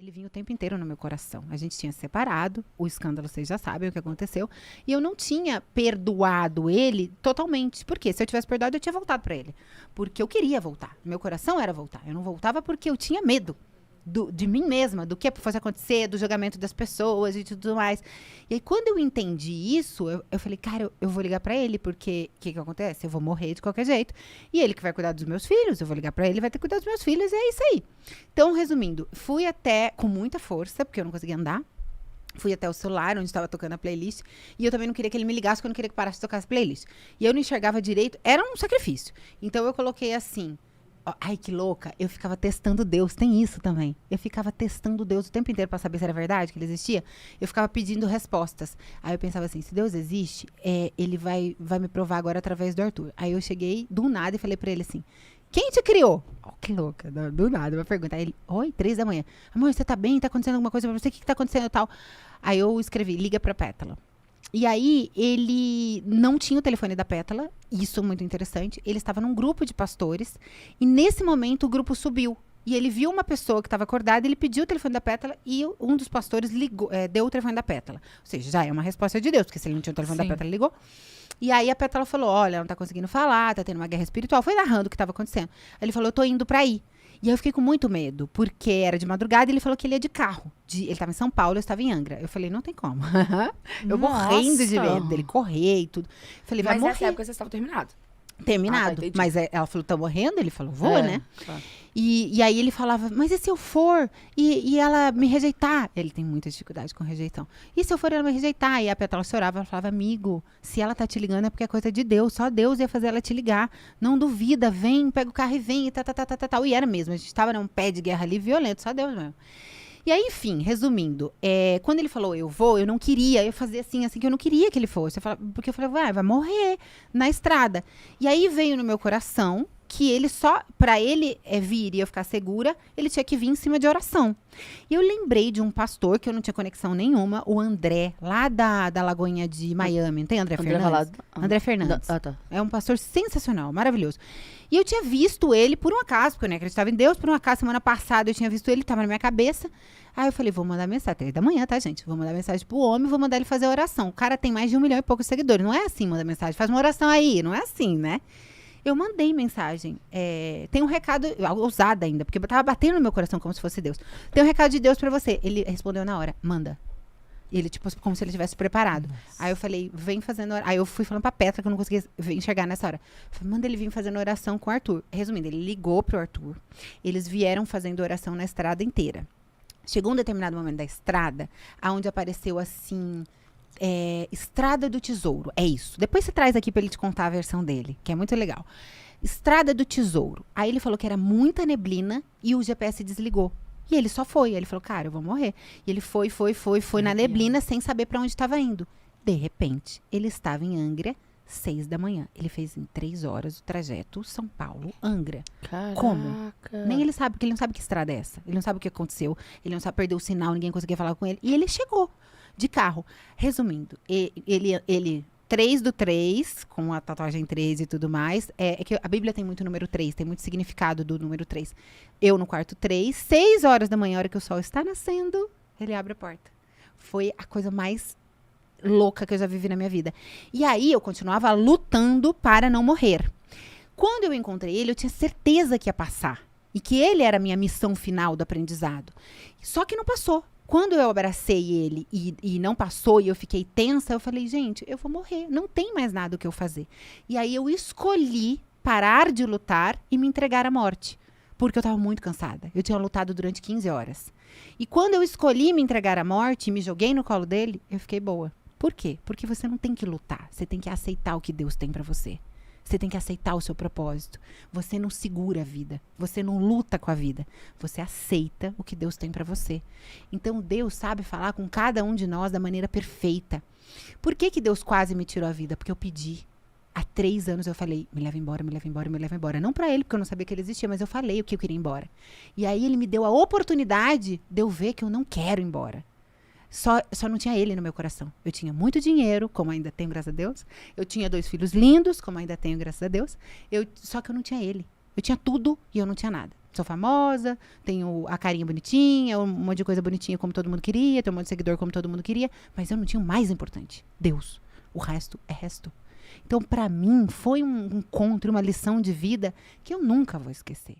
Ele vinha o tempo inteiro no meu coração. A gente tinha separado, o escândalo, vocês já sabem o que aconteceu. E eu não tinha perdoado ele totalmente. Por quê? Se eu tivesse perdoado, eu tinha voltado pra ele. Porque eu queria voltar. Meu coração era voltar. Eu não voltava porque eu tinha medo de mim mesma, do que fosse acontecer, do julgamento das pessoas e tudo mais. E aí, quando eu entendi isso, eu falei, cara, eu vou ligar pra ele, porque o que acontece? Eu vou morrer de qualquer jeito. E ele que vai cuidar dos meus filhos, eu vou ligar pra ele, vai ter que cuidar dos meus filhos, e é isso aí. Então, resumindo, fui até com muita força, porque eu não conseguia andar. Fui até o celular, onde estava tocando a playlist. E eu também não queria que ele me ligasse, porque eu não queria que parasse de tocar as playlists. E eu não enxergava direito, era um sacrifício. Então, eu coloquei assim... Ai, que louca. Eu ficava testando Deus. Tem isso também. Eu ficava testando Deus o tempo inteiro pra saber se era verdade, que ele existia. Eu ficava pedindo respostas. Aí eu pensava assim, se Deus existe, ele vai me provar agora através do Arthur. Aí eu cheguei do nada e falei pra ele assim, quem te criou? Que louca. Do nada, uma pergunta. Aí ele, oi, 3 da manhã. Amor, você tá bem? Tá acontecendo alguma coisa pra você? O que tá acontecendo e tal? Aí eu escrevi, liga pra Pétala. E aí, ele não tinha o telefone da Pétala, isso é muito interessante. Ele estava num grupo de pastores, e nesse momento o grupo subiu. E ele viu uma pessoa que estava acordada, ele pediu o telefone da Pétala, e um dos pastores ligou, deu o telefone da Pétala. Ou seja, já é uma resposta de Deus, porque se ele não tinha o telefone da Pétala, ele ligou. E aí a Pétala falou, olha, não tá conseguindo falar, tá tendo uma guerra espiritual. Foi narrando o que estava acontecendo. Aí ele falou, eu tô indo pra aí. E aí eu fiquei com muito medo, porque era de madrugada e ele falou que ele ia de carro. Ele estava em São Paulo, eu estava em Angra. Eu falei, não tem como. Eu morrendo de medo dele correr e tudo. Falei, vai morrer. Mas nessa época vocês estavam terminados. Terminado. Mas ela falou, tá morrendo? Ele falou, vou, né? Claro. E aí ele falava, mas e se eu for e ela me rejeitar? Ele tem muita dificuldade com rejeição. E se eu for ela me rejeitar? E a Pétala chorava, ela falava, amigo, se ela tá te ligando é porque é coisa de Deus. Só Deus ia fazer ela te ligar. Não duvida, vem, pega o carro e vem. E era mesmo, a gente tava num pé de guerra ali violento, só Deus mesmo. E aí, enfim, resumindo, quando ele falou, eu vou, eu não queria, eu fazia assim, que eu não queria que ele fosse. Porque eu falei, vai morrer na estrada. E aí veio no meu coração que ele pra ele vir e eu ficar segura, ele tinha que vir em cima de oração. E eu lembrei de um pastor que eu não tinha conexão nenhuma, o André, lá da Lagoinha de Miami. Não tem André Fernandes? André Fernandes. Tá. É um pastor sensacional, maravilhoso. E eu tinha visto ele por um acaso, porque eu nem acreditava em Deus, por um acaso, semana passada eu tinha visto ele, tava na minha cabeça. Aí eu falei, vou mandar mensagem, 3 da manhã, tá, gente? Vou mandar mensagem pro homem, vou mandar ele fazer a oração. O cara tem mais de 1 milhão e poucos seguidores. Não é assim, manda mensagem, faz uma oração aí. Não é assim, né? Eu mandei mensagem. Tem um recado, ousada ainda, porque eu tava batendo no meu coração como se fosse Deus. Tem um recado de Deus pra você. Ele respondeu na hora, manda. Ele, tipo, como se ele tivesse preparado. Nossa. Aí eu falei, vem fazendo oração. Aí eu fui falando pra Petra, que eu não conseguia enxergar nessa hora. Falei, manda ele vir fazendo oração com o Arthur. Resumindo, ele ligou pro Arthur. Eles vieram fazendo oração na estrada inteira. Chegou um determinado momento da estrada, onde apareceu assim... Estrada do Tesouro, é isso. Depois você traz aqui pra ele te contar a versão dele, que é muito legal. Estrada do Tesouro. Aí ele falou que era muita neblina e o GPS desligou. E ele só foi. Aí ele falou, cara, eu vou morrer. E ele foi na neblina sem saber pra onde estava indo. De repente, ele estava em Angra, 6 da manhã. Ele fez em 3 horas o trajeto São Paulo-Angra. Como? Nem ele sabe, porque ele não sabe que estrada é essa. Ele não sabe o que aconteceu. Ele não sabe, perdeu o sinal, ninguém conseguia falar com ele. E ele chegou de carro. Resumindo, ele 3/3, com a tatuagem 13 e tudo mais, é que a Bíblia tem muito número 3, tem muito significado do número 3. Eu no quarto 3, 6 horas da manhã, a hora que o sol está nascendo, ele abre a porta. Foi a coisa mais louca que eu já vivi na minha vida. E aí eu continuava lutando para não morrer. Quando eu encontrei ele, eu tinha certeza que ia passar. E que ele era a minha missão final do aprendizado. Só que não passou. Quando eu abracei ele e não passou e eu fiquei tensa, eu falei, gente, eu vou morrer. Não tem mais nada o que eu fazer. E aí eu escolhi parar de lutar e me entregar à morte. Porque eu estava muito cansada. Eu tinha lutado durante 15 horas. E quando eu escolhi me entregar à morte e me joguei no colo dele, eu fiquei boa. Por quê? Porque você não tem que lutar. Você tem que aceitar o que Deus tem para você. Você tem que aceitar o seu propósito. Você não segura a vida. Você não luta com a vida. Você aceita o que Deus tem para você. Então, Deus sabe falar com cada um de nós da maneira perfeita. Por que Deus quase me tirou a vida? Porque eu pedi. Há 3 anos eu falei, me leva embora, me leva embora, me leva embora. Não para ele, porque eu não sabia que ele existia, mas eu falei o que eu queria ir embora. E aí ele me deu a oportunidade de eu ver que eu não quero ir embora. Só não tinha ele no meu coração. Eu tinha muito dinheiro, como ainda tenho, graças a Deus. Eu tinha 2 filhos lindos, como ainda tenho, graças a Deus. Só que eu não tinha ele. Eu tinha tudo e eu não tinha nada. sou famosa, tenho a carinha bonitinha, um monte de coisa bonitinha como todo mundo queria, tenho um monte de seguidor como todo mundo queria, mas eu não tinha o mais importante, Deus. O resto é resto. Então, para mim, foi um encontro, uma lição de vida que eu nunca vou esquecer.